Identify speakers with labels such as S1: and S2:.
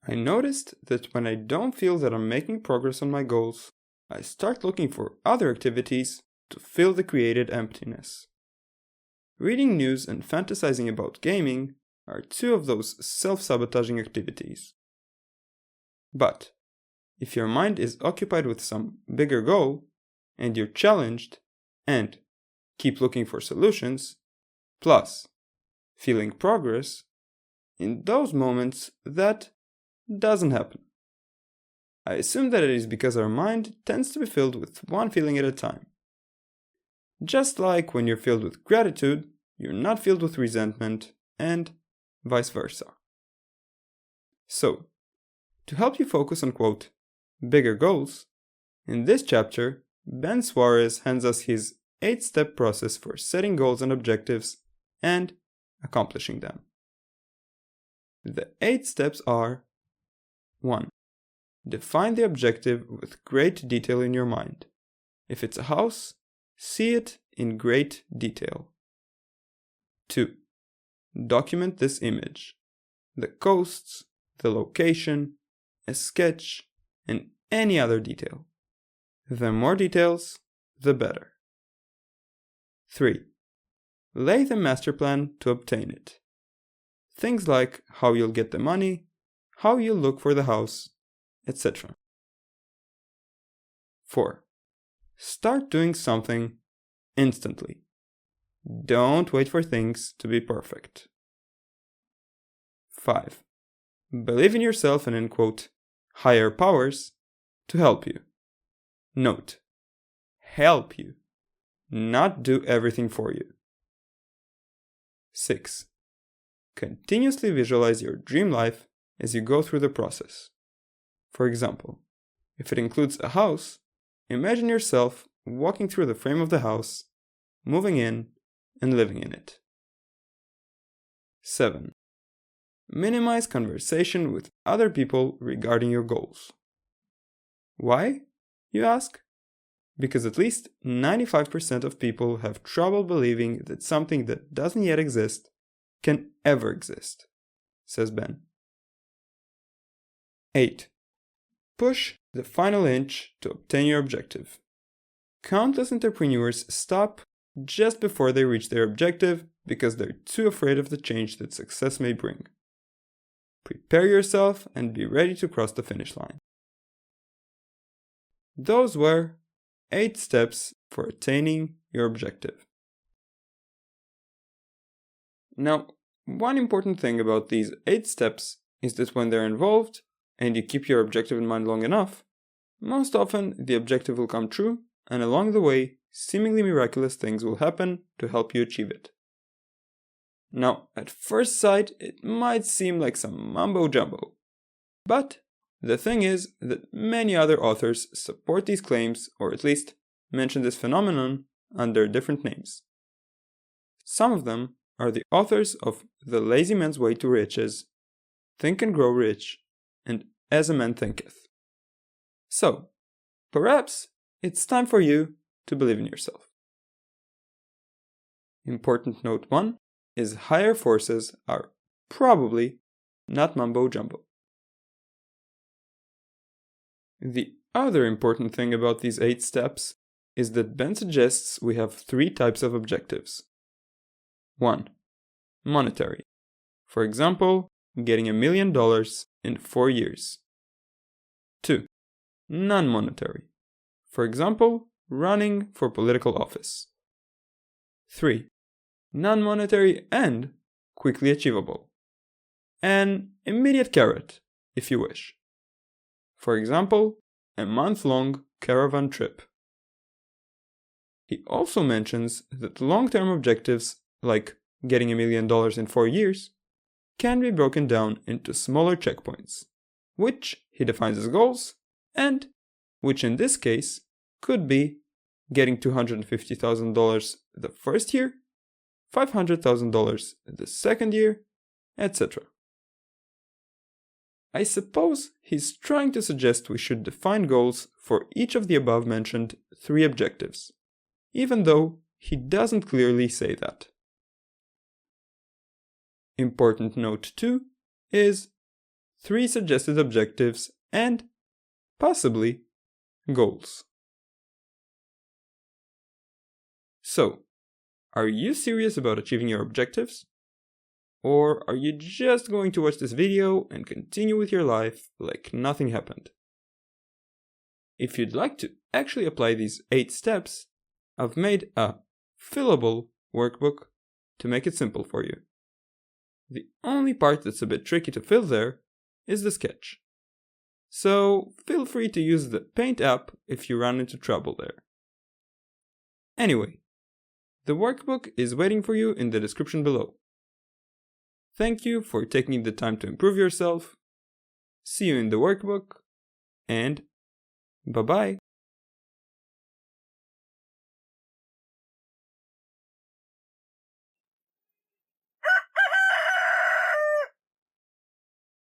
S1: I noticed that when I don't feel that I'm making progress on my goals, I start looking for other activities to fill the created emptiness. Reading news and fantasizing about gaming are two of those self-sabotaging activities. But if your mind is occupied with some bigger goal, and you're challenged, and keep looking for solutions, plus feeling progress, in those moments that doesn't happen. I assume that it is because our mind tends to be filled with one feeling at a time. Just like when you're filled with gratitude, you're not filled with resentment, and vice versa. So, to help you focus on, quote, bigger goals, in this chapter, Ben Suarez hands us his 8-step process for setting goals and objectives and accomplishing them. The 8 steps are: 1. Define the objective with great detail in your mind. If it's a house, see it in great detail. 2. Document this image, the costs, the location, a sketch, and any other detail. The more details, the better. 3. Lay the master plan to obtain it. Things like how you'll get the money, how you'll look for the house, etc. 4. Start doing something instantly. Don't wait for things to be perfect. 5. Believe in yourself and in, quote, higher powers to help you. Note, help you, not do everything for you. 6. Continuously visualize your dream life as you go through the process. For example, if it includes a house, imagine yourself walking through the frame of the house, moving in, and living in it. 7. Minimize conversation with other people regarding your goals. Why, you ask? Because at least 95% of people have trouble believing that something that doesn't yet exist can ever exist, says Ben. 8. Push the final inch to obtain your objective. Countless entrepreneurs stop just before they reach their objective because they're too afraid of the change that success may bring. Prepare yourself and be ready to cross the finish line. Those were 8 steps for attaining your objective. Now, one important thing about these 8 steps is that when they're involved, and you keep your objective in mind long enough, most often the objective will come true, and along the way, seemingly miraculous things will happen to help you achieve it. Now, at first sight, it might seem like some mumbo-jumbo, but the thing is that many other authors support these claims, or at least mention this phenomenon under different names. Some of them are the authors of The Lazy Man's Way to Riches, Think and Grow Rich, and As a Man Thinketh. So, perhaps it's time for you to believe in yourself. Important note 1 is higher forces are probably not mumbo-jumbo. The other important thing about these 8 steps is that Ben suggests we have 3 types of objectives. 1. Monetary. For example, getting $1 million in 4 years. 2. Non-monetary. For example, running for political office. 3. Non-monetary and quickly achievable. An immediate carrot, if you wish. For example, a month-long caravan trip. He also mentions that long-term objectives, like getting $1 million in 4 years, can be broken down into smaller checkpoints, which he defines as goals, and which in this case could be getting $250,000 the first year, $500,000 the second year, etc. I suppose he's trying to suggest we should define goals for each of the above mentioned 3 objectives, even though he doesn't clearly say that. Important note 2 is 3 suggested objectives, and, possibly, goals. So, are you serious about achieving your objectives? Or are you just going to watch this video and continue with your life like nothing happened? If you'd like to actually apply these 8 steps, I've made a fillable workbook to make it simple for you. The only part that's a bit tricky to fill there is the sketch. So feel free to use the Paint app if you run into trouble there. Anyway, the workbook is waiting for you in the description below. Thank you for taking the time to improve yourself. See you in the workbook, and bye-bye.